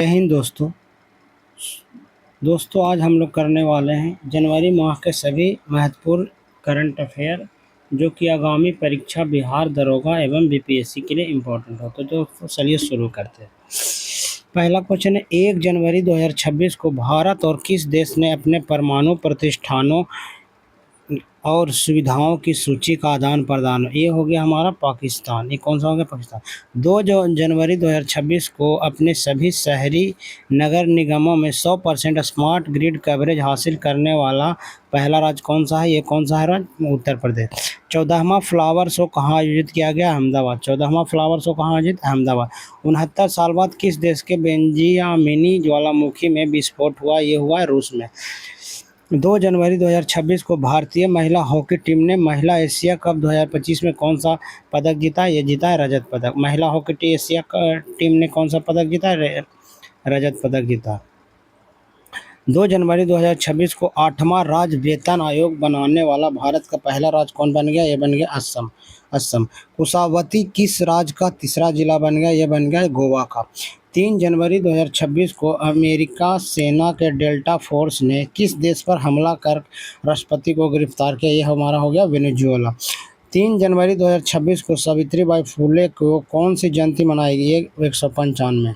जय हिंद दोस्तों आज हम लोग करने वाले हैं जनवरी माह के सभी महत्वपूर्ण करंट अफेयर जो कि आगामी परीक्षा बिहार दरोगा एवं बीपीएससी के लिए इम्पोर्टेंट हो। तो चलिए शुरू करते हैं। पहला क्वेश्चन है, 1 जनवरी 2026 को भारत और किस देश ने अपने परमाणु प्रतिष्ठानों और सुविधाओं की सूची का आदान प्रदान? ये हो गया हमारा पाकिस्तान। ये कौन सा हो गया? पाकिस्तान। 2 जनवरी 2026 को अपने सभी शहरी नगर निगमों में 100% स्मार्ट ग्रिड कवरेज हासिल करने वाला पहला राज्य कौन सा है? ये कौन सा है राज्य? उत्तर प्रदेश। 14वां फ्लावर शो कहाँ आयोजित किया गया? अहमदाबाद। 14वां फ्लावर शो कहाँ आयोजित? अहमदाबाद। 69 साल बाद किस देश के बेंजियामिनी ज्वालामुखी में विस्फोट हुआ? ये हुआ रूस में। 2 जनवरी 2026 को भारतीय महिला हॉकी टीम ने महिला एशिया कप 2025 में कौन सा पदक जीता? ये जीता है रजत पदक। महिला हॉकी एशिया टीम ने कौन सा पदक जीता? रजत पदक जीता। 2 जनवरी 2026 को 8वां राज्य वेतन आयोग बनाने वाला भारत का पहला राज्य कौन बन गया? ये बन गया असम। कुशावती किस राज्य का तीसरा जिला बन गया? ये बन गया गोवा का। 3 जनवरी 2026 को अमेरिका सेना के डेल्टा फोर्स ने किस देश पर हमला कर राष्ट्रपति को गिरफ्तार किया? ये हमारा हो गया वेनेजुएला। 3 जनवरी 2026 को सावित्रीबाई फुले को कौन सी जयंती मनाएगी? ये 195।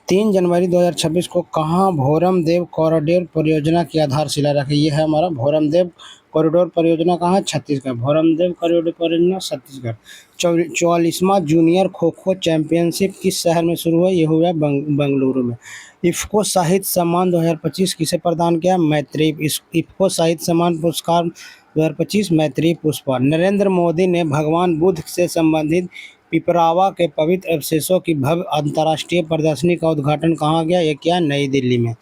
3 जनवरी 2026 को कहाँ भोरमदेव कॉरिडोर परियोजना की आधारशिला रखी? ये है हमारा भोरमदेव कॉरिडोर परियोजना कहाँ? छत्तीसगढ़। भोरमदेव कॉरिडोर परियोजना छत्तीसगढ़। 44वां जूनियर खो खो चैंपियनशिप किस शहर में शुरू हुआ? ये हुआ बेंगलुरु में। इफ्को साहित्य सम्मान 2025 किसे प्रदान किया? मैत्रेयी। इफ्को साहित्य सम्मान पुरस्कार 2025 मैत्रेयी पुरस्कार। नरेंद्र मोदी ने भगवान बुद्ध से संबंधित पिपरावा के पवित्र अवशेषों की भव्य अंतर्राष्ट्रीय प्रदर्शनी का उद्घाटन कहाँ गया? ये किया नई दिल्ली में।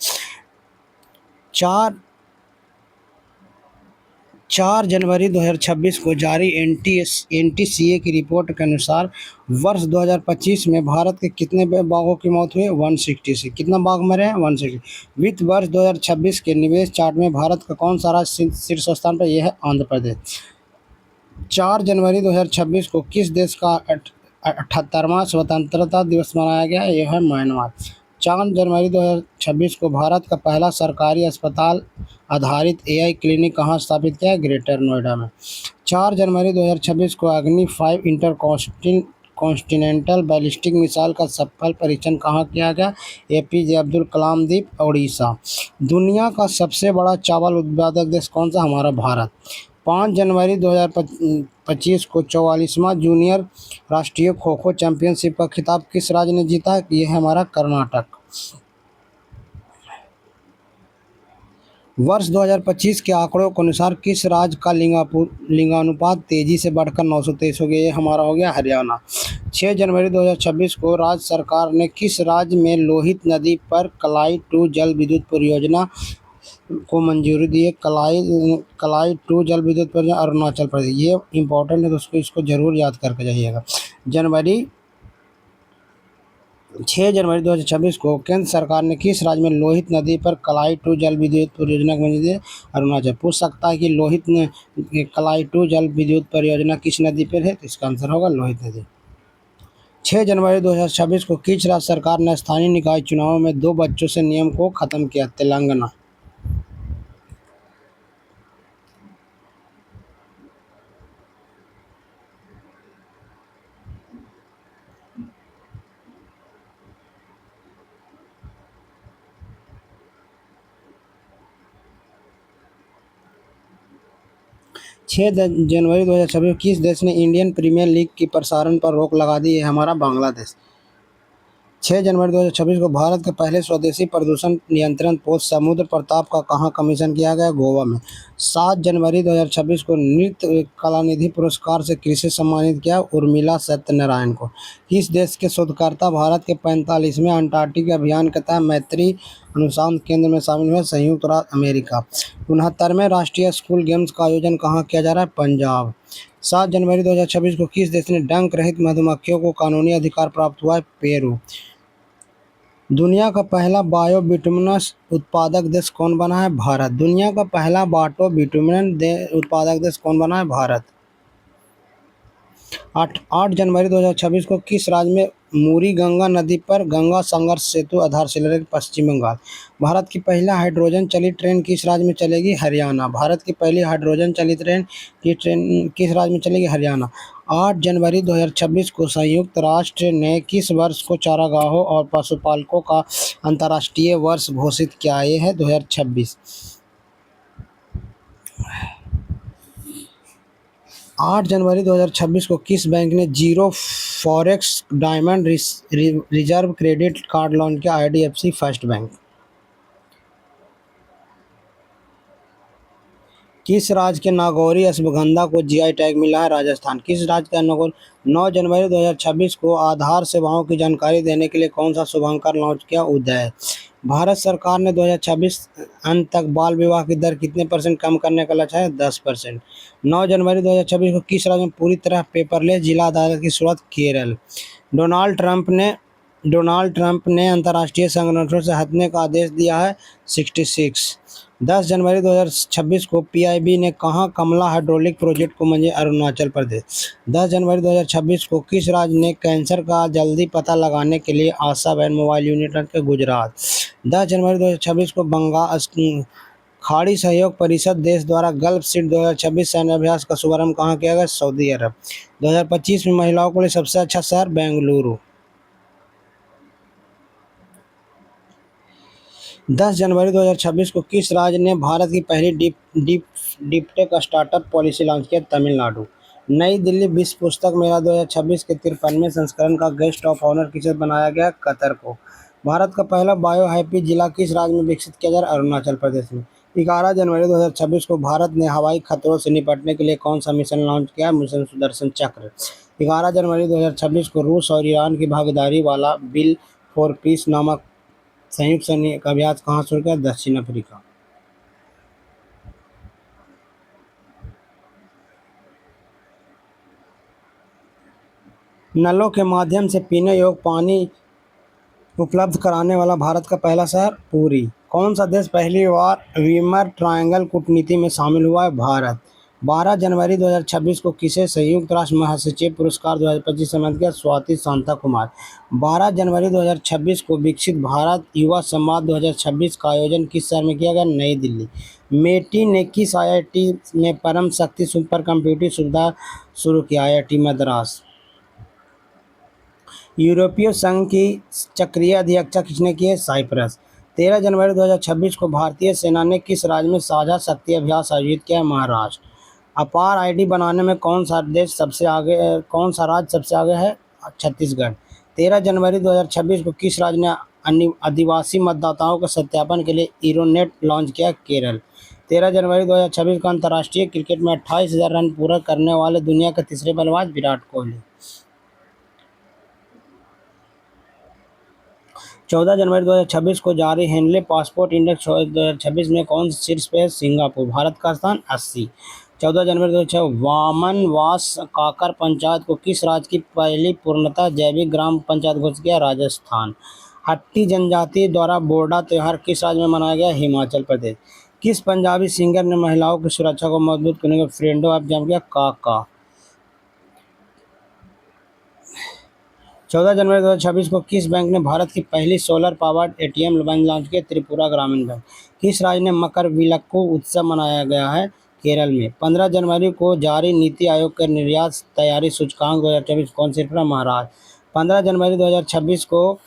4 जनवरी 2026 को जारी एनटीसीए की रिपोर्ट के अनुसार वर्ष 2025 में भारत के कितने बाघों की मौत हुई? 166। कितना बाघ मरे हैं? 160। वित्त वर्ष 2026 के निवेश चार्ट में भारत का कौन सा राज्य शीर्ष स्थान पर? यह है आंध्र प्रदेश। 4 जनवरी 2026 को किस देश का 78वां स्वतंत्रता दिवस मनाया गया? यह है म्यांमार। 4 जनवरी 2026 को भारत का पहला सरकारी अस्पताल आधारित एआई क्लिनिक कहाँ स्थापित किया? ग्रेटर नोएडा में। 4 जनवरी 2026 को अग्नि 5 इंटरकॉन्टिनेंटल बैलिस्टिक मिसाइल का सफल परीक्षण कहाँ किया गया? एपीजे अब्दुल कलाम द्वीप ओडिशा। दुनिया का सबसे बड़ा चावल उत्पादक देश कौन सा? हमारा भारत। 5 जनवरी 2025 को 44वां जूनियर राष्ट्रीय खो खो चैंपियनशिप का खिताब किस राज्य ने जीता? ये है हमारा कर्नाटक। वर्ष 2025 के आंकड़ों के अनुसार किस राज्य का लिंगानुपात तेजी से बढ़कर 923 हो गया? ये हमारा हो गया हरियाणा। 6 जनवरी 2026 को राज्य सरकार ने किस राज्य में लोहित नदी पर कलाई 2 जल विद्युत परियोजना को मंजूरी दी है? कलाई 2 जल विद्युत परियोजना अरुणाचल प्रदेश। ये इंपॉर्टेंट है दोस्तों, इसको जरूर याद करके जाइएगा। 6 जनवरी 2026 को केंद्र सरकार ने किस राज्य में लोहित नदी पर कलाई 2 जल विद्युत परियोजना को मंजूरी दी? अरुणाचल। पूछ सकता है कि कलाई 2 जल विद्युत परियोजना किस नदी पर है? तो इसका आंसर होगा लोहित नदी। 6 जनवरी 2026 को किस राज्य सरकार ने स्थानीय निकाय चुनावों में 2 बच्चों से नियम को खत्म किया? तेलंगाना। 6 जनवरी 2026 किस देश ने इंडियन प्रीमियर लीग की प्रसारण पर रोक लगा दी? है हमारा बांग्लादेश। 6 जनवरी 2026 को भारत के पहले स्वदेशी प्रदूषण नियंत्रण पोस्ट समुद्र प्रताप का कहाँ कमीशन किया गया? गोवा में। 7 जनवरी 2026 को नृत्य कलानिधि पुरस्कार से किसे सम्मानित किया? उर्मिला सत्यनारायण को। किस देश के शोधकर्ता भारत के 45वें अंटार्कटिक अभियान के तहत मैत्री अनुसंधान केंद्र में शामिल हुए? संयुक्त राज्य अमेरिका। 69वें राष्ट्रीय स्कूल गेम्स का आयोजन कहाँ किया जा रहा है? पंजाब। 7 जनवरी 2026 को किस देश ने डंक रहित मधुमक्खियों को कानूनी अधिकार प्राप्त हुआ है? पेरू। दुनिया का पहला बायो बिटुमिनस उत्पादक देश कौन बना है? भारत। दुनिया का पहला बायो बिटुमिन उत्पादक देश कौन बना है? भारत। 8 जनवरी 2026 को किस राज्य में मूरी गंगा नदी पर गंगा संघर्ष सेतु आधारशिला पश्चिम बंगाल। भारत की पहला हाइड्रोजन चलित ट्रेन किस राज्य में चलेगी? हरियाणा। भारत की पहली हाइड्रोजन चलित ट्रेन किस राज्य में चलेगी? हरियाणा। 8 जनवरी 2026 को संयुक्त राष्ट्र ने किस वर्ष को चारागाहों और पशुपालकों का अंतर्राष्ट्रीय वर्ष घोषित किया? ये है 2026। 8 जनवरी 2026 को किस बैंक ने zero forex diamond reserve credit card launch किया? IDFC first bank. किस राज्य के नागौरी अश्वगंधा को GI टैग मिला है? राजस्थान। किस राज्य का नागौर? 9 जनवरी 2026 को आधार सेवाओं की जानकारी देने के लिए कौन सा शुभांकर लॉन्च किया? उदय। भारत सरकार ने 2026 अंत तक बाल विवाह की दर कितने % कम करने का लक्ष्य है? 10%। 9 जनवरी 2026 को किस राज्य में पूरी तरह पेपरलेस जिला अदालत की शुरुआत? केरल। डोनाल्ड ट्रंप ने अंतर्राष्ट्रीय संगठनों से हटने का आदेश दिया है? 66। 10 जनवरी 2026 को PIB ने कहाँ कमला हाइड्रोलिक प्रोजेक्ट को मंजूरी? अरुणाचल प्रदेश। 10 जनवरी 2026 को किस राज्य ने कैंसर का जल्दी पता लगाने के लिए आशा वैन मोबाइल यूनिट के? गुजरात। 10 जनवरी 2026 को बंगाल खाड़ी सहयोग परिषद देश द्वारा गल्फ सीट 2026 सैन्य अभ्यास का शुभारंभ कहाँ किया गया? सऊदी अरब। 2025 में महिलाओं के लिए सबसे अच्छा शहर? बेंगलुरु। 10 जनवरी 2026 को किस राज्य ने भारत की पहली deep tech startup policy launch किया? तमिलनाडु। नई दिल्ली विश्व पुस्तक मेला 2026 के 53वें संस्करण का गेस्ट ऑफ ऑनर किसे बनाया गया? कतर को। भारत का पहला बायो हैप्पी जिला किस राज्य में विकसित किया जा रहा है? अरुणाचल प्रदेश में। 11 जनवरी 2026 को भारत ने हवाई खतरों से निपटने के लिए कौन सा मिशन लॉन्च किया? मिशन सुदर्शन चक्र। 11 जनवरी 2026 को रूस और ईरान की भागीदारी वाला बिल फॉर पीस नामक संयुक्त सैन्य अभ्यास कहाँ शुरू किया? दक्षिण अफ्रीका। नलों के माध्यम से पीने योग्य पानी उपलब्ध कराने वाला भारत का पहला शहर? पुरी। कौन सा देश पहली बार वीमर ट्रायंगल कूटनीति में शामिल हुआ है? भारत। 12 जनवरी 2026 को किसे संयुक्त राष्ट्र महासचिव पुरस्कार 2025 सम्मानित किया? स्वाति शांता कुमार। 12 जनवरी 2026 को विकसित भारत युवा संवाद 2026 का आयोजन किस शहर में किया गया? नई दिल्ली। मेटी ने किस IIT में परम शक्ति सुपर कंप्यूटिंग सुविधा शुरू की? IIT मद्रास। यूरोपीय संघ की चक्रीय अध्यक्षता किसने की है? साइप्रस। 13 जनवरी 2026 को भारतीय सेना ने किस राज्य में साझा शक्ति अभ्यास आयोजित किया? महाराष्ट्र। अपार ID बनाने में कौन सा राज्य सबसे आगे है? छत्तीसगढ़। 13 जनवरी 2026 को किस राज्य ने आदिवासी मतदाताओं के सत्यापन के लिए इरोनेट लॉन्च किया? केरल। 13 जनवरी 2026 को अंतर्राष्ट्रीय क्रिकेट में 28,000 रन पूरा करने वाले दुनिया के तीसरे बल्लेबाज? विराट कोहली। 14 जनवरी 2026 को जारी हेनले पासपोर्ट इंडेक्स 2026 में कौन सा शीर्ष पे है? सिंगापुर। भारत का स्थान 80। 14 जनवरी 2026 वामनवास काकर पंचायत को किस राज्य की पहली पूर्णतः जैविक ग्राम पंचायत घोषित किया? राजस्थान। हट्टी जनजाति द्वारा बोर्डा त्यौहार किस राज्य में मनाया गया? हिमाचल प्रदेश। किस पंजाबी सिंगर ने महिलाओं की सुरक्षा को मजबूत करने का फ्रेंडो ऐप जारी किया? काका। 14 जनवरी 2026 को किस बैंक ने भारत की पहली सोलर पावर्ड ATM लॉन्च किया? त्रिपुरा ग्रामीण बैंक। किस राज्य में मकर विलक्कू उत्सव मनाया गया है? केरल में। 15 जनवरी को जारी नीति आयोग के निर्यात तैयारी सूचकांक 2024 कौन सी रहा? महाराष्ट्र। 15 जनवरी 2026 को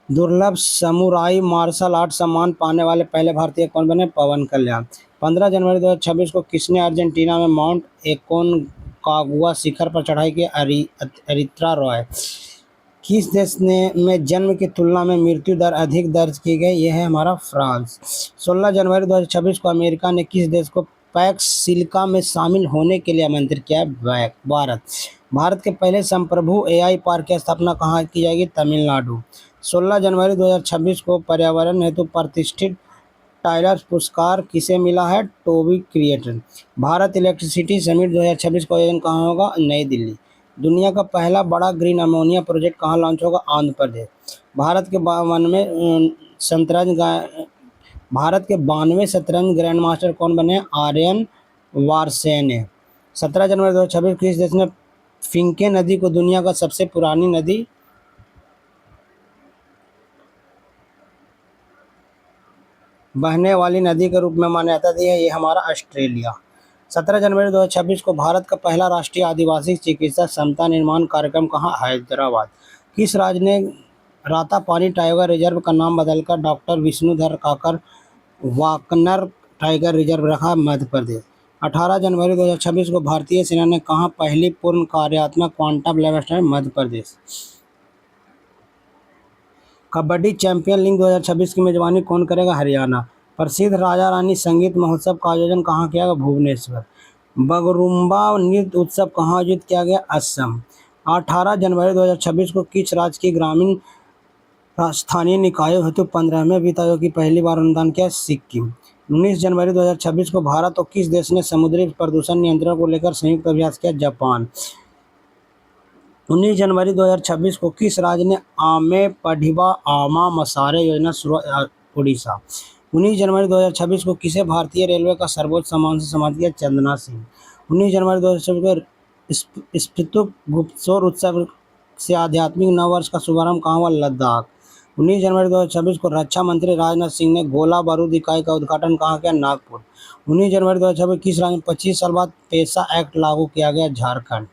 दुर्लभ समुराई मार्शल आर्ट सम्मान पाने वाले पहले भारतीय कौन बने? पवन कल्याण। 15 जनवरी 2026 को किसने अर्जेंटीना में माउंट एकोनकागुआ शिखर पर चढ़ाई की? अरित्रा रॉय। किस देश में जन्म की तुलना में मृत्यु दर अधिक दर्ज की गई? यह है हमारा फ्रांस। 16 जनवरी 2026 को अमेरिका ने किस देश को पैक्स सिलिका में शामिल होने के लिए आमंत्रित किया? भारत। भारत के पहले संप्रभु AI पार्क की स्थापना कहाँ की जाएगी? तमिलनाडु। 16 जनवरी 2026 को पर्यावरण हेतु प्रतिष्ठित टाइलर पुरस्कार किसे मिला है? Toby creator. Bharat electricity summit 2026 का आयोजन कहाँ होगा? नई दिल्ली। दुनिया का पहला बड़ा ग्रीन अमोनिया प्रोजेक्ट कहाँ लॉन्च होगा? आंध्र प्रदेश। भारत के 92वें शतरंज ग्रैंड मास्टर कौन बने? आर्यन वारसेन। 17 जनवरी 2026 किस देश ने फिंके नदी को दुनिया का सबसे पुरानी नदी बहने वाली नदी के रूप में मान्यता दी है, ये हमारा ऑस्ट्रेलिया। 17 जनवरी 2026 को भारत का पहला राष्ट्रीय आदिवासी चिकित्सा क्षमता निर्माण कार्यक्रम कहाँ? हैदराबाद। किस राज्य ने रातापानी टाइगर रिजर्व का नाम बदलकर डॉक्टर विष्णुधर काकर वाकनर टाइगर रिजर्व रखा? मध्य प्रदेश। 18 जनवरी 2026 को भारतीय सेना ने कहाँ पहली पूर्ण कार्यात्मक quantum lab? Madhya Pradesh. Kabaddi champion league 2026 की मेजबानी कौन करेगा? हरियाणा। प्रसिद्ध राजा रानी संगीत महोत्सव का आयोजन कहाँ किया गया? भुवनेश्वर। बगरुम्बा नृत्य उत्सव कहाँ आयोजित किया गया? असम। 18 जनवरी 2026 को किस राज्य की ग्रामीण स्थानीय निकायों हेतु 15वें वित्त आयोग की पहली बार अनुदान किया? सिक्किम। 19 जनवरी 2026 को भारत और किस देश ने समुद्री प्रदूषण नियंत्रण को लेकर संयुक्त अभ्यास किया? जापान। 19 जनवरी 2026 को किस राज्य ने आमे पढ़िबा आमा मसारे योजना शुरू? उड़ीसा। 19 जनवरी 2026 को किसे भारतीय रेलवे का सर्वोच्च सम्मान से सम्मानित किया? चंदना सिंह। 19 जनवरी 2026 को स्पितुक गुप्तसोर उत्सव से आध्यात्मिक नव वर्ष का शुभारंभ कहाँ हुआ? लद्दाख। 19 जनवरी 2026 को रक्षा मंत्री राजनाथ सिंह ने गोला बारूद इकाई का उद्घाटन कहाँ किया? नागपुर। 19 जनवरी 2026 किस राज्य में 25 साल बाद पेशा एक्ट लागू किया गया? झारखंड।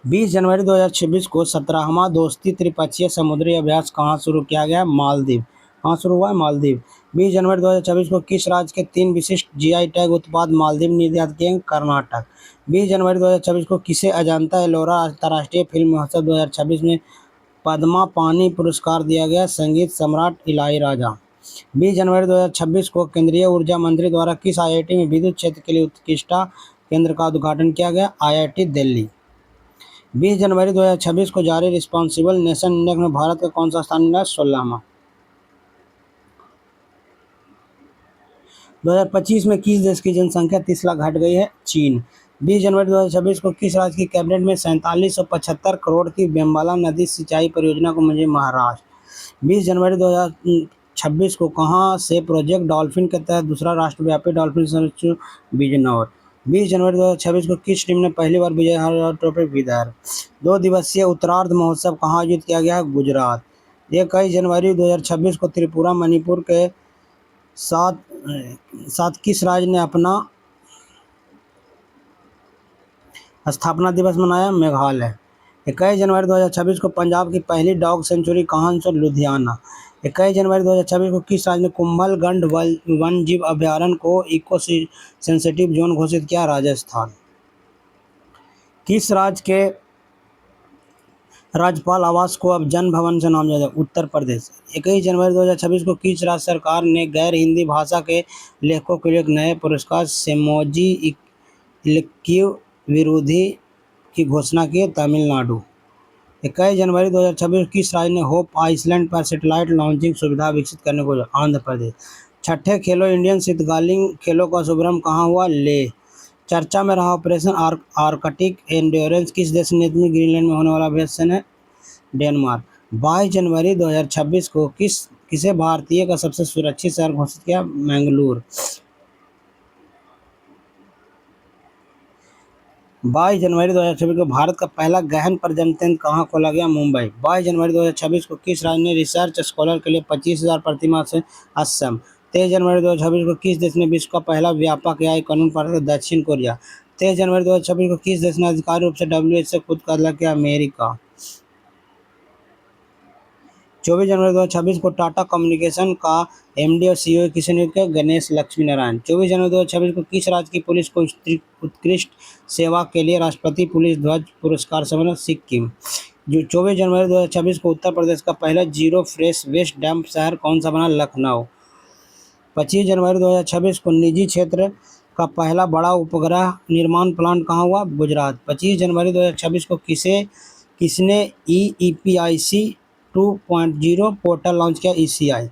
20 जनवरी 2026 को 17वां दोस्ती त्रिपक्षीय समुद्री अभ्यास कहाँ शुरू किया गया? मालदीव। कहाँ शुरू हुआ है? मालदीव। 20 जनवरी 2026 को किस राज्य के 3 विशिष्ट जीआई टैग उत्पाद मालदीव निर्यात किए? कर्नाटक। 20 जनवरी 2026 को किसे अजंता एलोरा अंतर्राष्ट्रीय फिल्म महोत्सव 2026 में पद्मा पानी पुरस्कार दिया गया? संगीत सम्राट इलाईराजा। 20 जनवरी 2026 को केंद्रीय ऊर्जा मंत्री द्वारा किस आईआईटी में विद्युत क्षेत्र के लिए उत्कृष्टता केंद्र का उद्घाटन किया गया? आईआईटी दिल्ली। 20 जनवरी 2026 को जारी रिस्पॉन्सिबल नेशन इंडेक्स में भारत का कौन सा स्थान मिला? 16वां। 2025 में किस देश की जनसंख्या 30 लाख घट गई है? चीन। 20 जनवरी 2026 को किस राज्य की कैबिनेट में 4775 करोड़ की बेम्बाला नदी सिंचाई परियोजना को मंजूरी? महाराष्ट्र। 20 जनवरी 2026 को कहाँ से प्रोजेक्ट डॉल्फिन के तहत दूसरा राष्ट्रव्यापी डॉल्फिन संरक्षण? बिजनौर। 20 जनवरी 2026 को किस टीम ने पहली बार विजय हजारे ट्रॉफी? विदर्भ। 2 दिवसीय उत्तरार्ध महोत्सव कहाँ आयोजित किया गया? गुजरात। 21 जनवरी 2026 को त्रिपुरा मणिपुर के साथ किस राज्य ने अपना स्थापना दिवस मनाया? मेघालय। 21 जनवरी 2026 को पंजाब की पहली डॉग सेंचुरी कहाँ से? लुधियाना। 21 जनवरी 2026 को किस राज्य ने कुंभलगढ़ वन जीव अभयारण्य को इको सेंसिटिव जोन घोषित किया? राजस्थान। किस राज्य के राज्यपाल आवास को अब जन भवन से नाम दिया? उत्तर प्रदेश। 21 जनवरी 2026 को किस राज्य सरकार ने गैर हिंदी भाषा के लेखकों के लिए एक नए पुरस्कार सेमोजी इलक्क्यू विरोधी की घोषणा की? तमिलनाडु। 21 जनवरी 2026 किस राज्य ने होप आइसलैंड पर सैटेलाइट लॉन्चिंग सुविधा विकसित करने को? आंध्र प्रदेश। 6ठे खेलो इंडियन शीतकालीन खेलों का शुभारंभ कहाँ हुआ? लेह। चर्चा में रहा ऑपरेशन आर्कटिक एंड्योरेंस किस देश ने ग्रीनलैंड में होने वाला अभ्यास है? डेनमार्क। 22 जनवरी 2026 को किसे भारतीय का सबसे सुरक्षित शहर घोषित किया? मैंगलोर। 22 जनवरी 2026 को भारत का पहला गहन प्रजनन केंद्र कहाँ खोला गया? मुंबई। 22 जनवरी 2026 को किस राज्य ने रिसर्च स्कॉलर के लिए 25,000 प्रतिमाह से? असम। 23 जनवरी 2026 को किस देश ने विश्व का पहला व्यापक एआई कानून पास किया? दक्षिण कोरिया। 23 जनवरी 2026 को किस देश ने आधिकारिक रूप से WHO से खुद का अलग किया? अमेरिका। 24 जनवरी 2026 को टाटा कम्युनिकेशन का एमडी और सीईओ किसे नियुक्त किया? गणेश लक्ष्मी नारायण। 24 जनवरी 2026 को किस राज्य की पुलिस को उत्कृष्ट सेवा के लिए राष्ट्रपति पुलिस ध्वज पुरस्कार सम्मानित? सिक्किम। जो 24 जनवरी 2026 को उत्तर प्रदेश का पहला जीरो फ्रेश वेस्ट डंप शहर कौन सा बना? लखनऊ। 25 जनवरी 2026 को निजी क्षेत्र का पहला बड़ा उपग्रह निर्माण प्लांट कहाँ हुआ? गुजरात। 25 जनवरी 2026 को किसने EPIC 2.0 पोर्टल लॉन्च किया? ECI।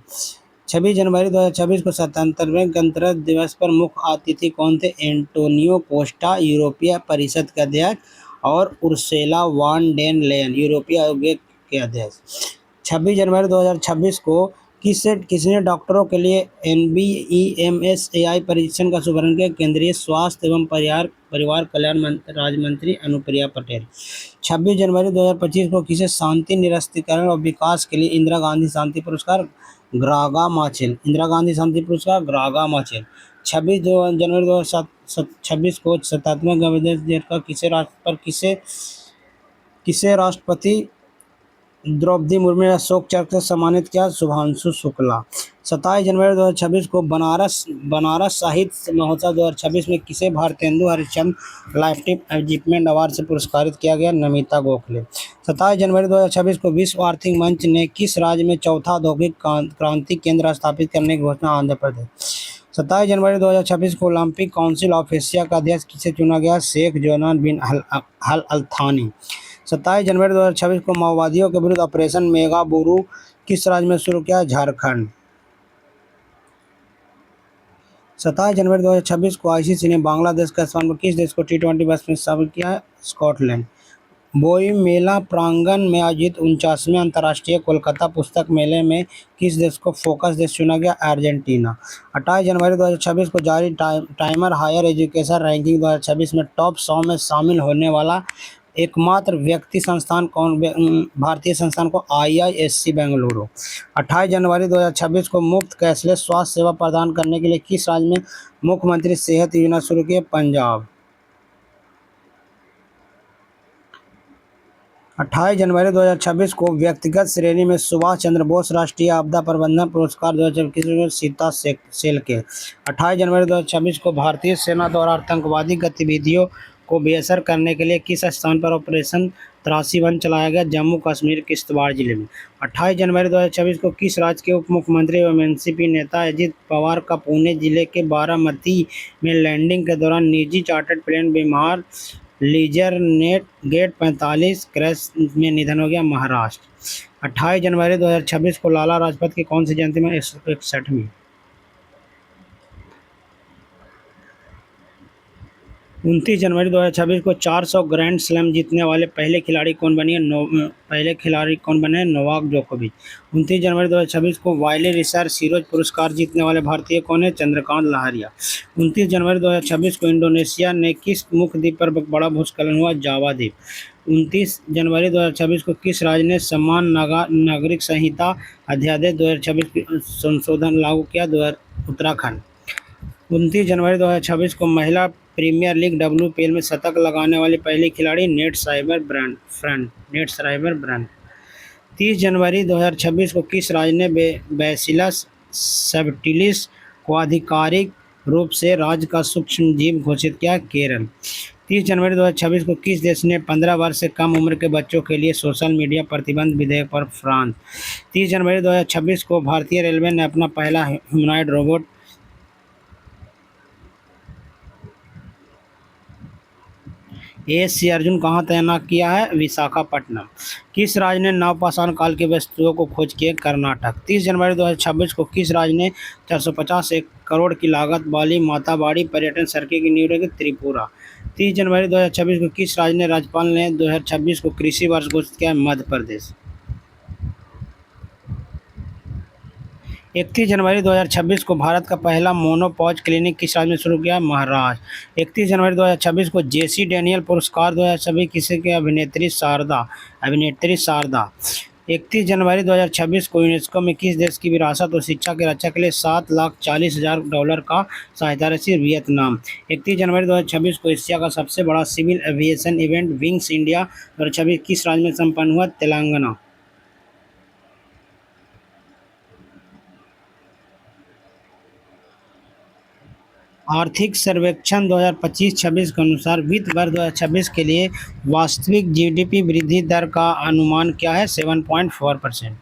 26 जनवरी 2026 को 77वें गणतंत्र दिवस पर मुख्य अतिथि कौन थे? एंटोनियो कोस्टा यूरोपीय परिषद के अध्यक्ष और उर्सुला वॉन डेर लेयन यूरोपीय आयोग के अध्यक्ष। 26 जनवरी 2026 को किसने डॉक्टरों के लिए NBEMS AI परीक्षण का शुभारंभ किया? केंद्रीय स्वास्थ्य एवं परिवार कल्याण राज्य मंत्री अनुप्रिया पटेल। 26 जनवरी 2025 को किसे शांति निरस्त्रीकरण और विकास के लिए इंदिरा गांधी शांति पुरस्कार ग्रागा माचेल, इंदिरा गांधी शांति पुरस्कार ग्रागा माचेल। 26 जनवरी 2026 को 77वें गणतंत्र दिवस का किसे राष्ट्रपति द्रौपदी मुर्मू ने अशोक चक्र से सम्मानित किया? शुभांशु शुक्ला। 27 जनवरी 2026 को बनारस साहित्य महोत्सव 2026 में किसे Bharatendu Harishchandra lifetime achievement award से पुरस्कृत किया गया? नमिता गोखले। 27 जनवरी 2026 को विश्व आर्थिक मंच ने किस राज्य में चौथा औद्योगिक क्रांति केंद्र स्थापित करने की घोषणा? आंध्र प्रदेश। 27 जनवरी 2026 को ओलंपिक काउंसिल ऑफ एशिया का अध्यक्ष किसे चुना गया? शेख जोनान बिन अल थानी। 27 जनवरी 2026 को माओवादियों के विरुद्ध ऑपरेशन मेगाबुरु किस राज्य में शुरू किया? झारखंड। 27 जनवरी 2026 को आईसीसी ने बांग्लादेश का स्थान पर किस देश को T20 बस में शामिल किया है? स्कॉटलैंड। बोई मेला प्रांगण में आयोजित 49वें अंतर्राष्ट्रीय कोलकाता पुस्तक मेले में किस देश को फोकस देश चुना गया? अर्जेंटीना। 28 जनवरी 2026 को जारी टाइमर हायर एजुकेशन रैंकिंग 2026 में टॉप 100 में शामिल होने वाला एकमात्र व्यक्ति संस्थान कौन? भारतीय संस्थान को IISc बेंगलुरु। 28 जनवरी 2026 को मुफ्त कैशलेस स्वास्थ्य सेवा प्रदान करने के लिए किस राज्य में मुख्यमंत्री सेहत योजना शुरू की? पंजाब। 28 जनवरी 2026 को व्यक्तिगत श्रेणी में सुभाष चंद्र बोस राष्ट्रीय आपदा प्रबंधन पुरस्कार 2026 सीता सेल के। 28 जनवरी 2026 को भारतीय सेना द्वारा आतंकवादी गतिविधियों को बेअसर करने के लिए किस स्थान पर ऑपरेशन 83 चलाया गया? जम्मू कश्मीर किश्तवाड़ जिले में। 28 जनवरी 2026 को किस राज्य के उप मुख्यमंत्री एवं एनसीपी नेता अजित पवार का पुणे जिले के बारामती में लैंडिंग के दौरान निजी चार्टर्ड प्लेन विमान लीजर नेट गेट 45 क्रैश में निधन हो गया? महाराष्ट्र। 28 जनवरी 2026 को लाला लाजपत की कौन सी जयंती में? 161वीं। 29 जनवरी 2026 को 400 ग्रैंड स्लैम जीतने वाले पहले खिलाड़ी कौन बने? नोवाक जोकोविच। 29 जनवरी 2026 को वाइली रिसर्च सीरोज पुरस्कार जीतने वाले भारतीय कौन है? चंद्रकांत लहरिया। 29 जनवरी 2026 को इंडोनेशिया ने किस मुख्य द्वीप पर बड़ा भूस्खलन हुआ? जावा द्वीप। 29 जनवरी 2026 को किस राज्य ने समान नागरिक संहिता अध्यादेश 2026 संशोधन लागू किया? उत्तराखंड। 29 जनवरी 2026 को महिला प्रीमियर लीग WPL में शतक लगाने वाली पहली खिलाड़ी नेट साइबर ब्रांड। 30 जनवरी 2026 को किस राज्य ने बैसिलस सबटिलिस को आधिकारिक रूप से राज्य का सूक्ष्म जीव घोषित किया? केरल। 30 जनवरी 2026 को किस देश ने 15 वर्ष से कम उम्र के बच्चों के लिए सोशल मीडिया प्रतिबंध विधेयक पर? फ्रांस। 30 जनवरी 2026 को भारतीय रेलवे ने अपना पहला ह्यूमनॉइड रोबोट ASC अर्जुन कहाँ तैनात किया है? विशाखापट्टनम। किस राज्य ने नवपाषाण काल की वस्तुओं को खोज की? कर्नाटक। 30 जनवरी 2026 को किस राज्य ने 450 करोड़ की लागत वाली माताबाड़ी पर्यटन सर्किट की नींव रखी? त्रिपुरा। 30 जनवरी 2026 को किस राज्य ने राज्यपाल ने 2026 को कृषि वर्ष घोषित किया? मध्य प्रदेश। 31 जनवरी 2026 को भारत का पहला मोनोपॉज क्लिनिक किस राज्य में शुरू किया? महाराष्ट्र। 31 जनवरी 2026 को JC डेनियल पुरस्कार 2026 किसे के? अभिनेत्री शारदा। 31 जनवरी 2026 को यूनेस्को में किस देश की विरासत और शिक्षा की रक्षा के लिए $7,40,000 का सहायता राशि? वियतनाम। 31 जनवरी 2026 को एशिया का सबसे बड़ा civil aviation event wings India 2026 किस राज्य में संपन्न हुआ? तेलंगाना। आर्थिक सर्वेक्षण 2025-26 के अनुसार वित्त वर्ष 2026 के लिए वास्तविक GDP वृद्धि दर का अनुमान क्या है? 7.4%।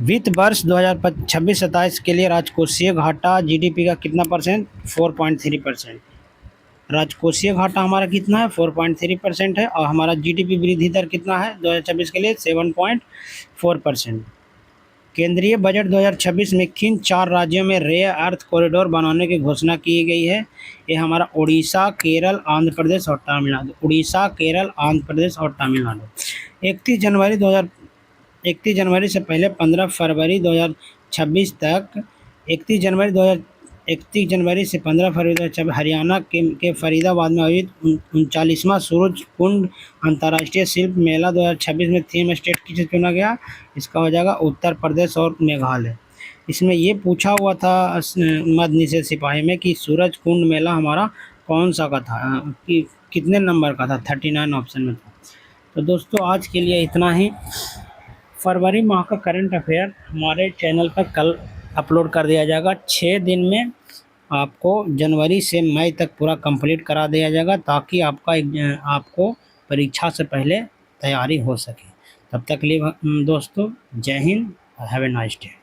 वित्त वर्ष 2026-27 के लिए राजकोषीय घाटा GDP का कितना परसेंट? 4.3%। राजकोषीय घाटा हमारा कितना है? 4.3% है और हमारा GDP वृद्धि दर कितना है 2026 के लिए? 7.4%। केंद्रीय बजट 2026 में किन 4 राज्यों में रेयर अर्थ कॉरिडोर बनाने की घोषणा की गई है? ये हमारा उड़ीसा, केरल, आंध्र प्रदेश और तमिलनाडु। उड़ीसा, केरल, आंध्र प्रदेश और तमिलनाडु। 31 जनवरी से पहले 15 फरवरी 2026 तक 31 जनवरी 31 जनवरी से 15 फरवरी 2026 हरियाणा के फरीदाबाद में आयोजित 39वां सूरज कुंड अंतर्राष्ट्रीय शिल्प मेला 2026 में थीम स्टेट किसे चुना गया? इसका हो जाएगा उत्तर प्रदेश और मेघालय। इसमें ये पूछा हुआ था मद्य निषेध सिपाही में कि सूरज कुंड मेला हमारा कौन सा का था, कि कितने नंबर का था, 39 ऑप्शन में था। तो दोस्तों आज के लिए इतना ही। फरवरी माह का करंट अफेयर हमारे चैनल पर कल अपलोड कर दिया जाएगा। 6 दिन में आपको जनवरी से मई तक पूरा कंप्लीट करा दिया जाएगा, ताकि आपको परीक्षा से पहले तैयारी हो सके। तब तक लिए दोस्तों जय Hind, have a nice day.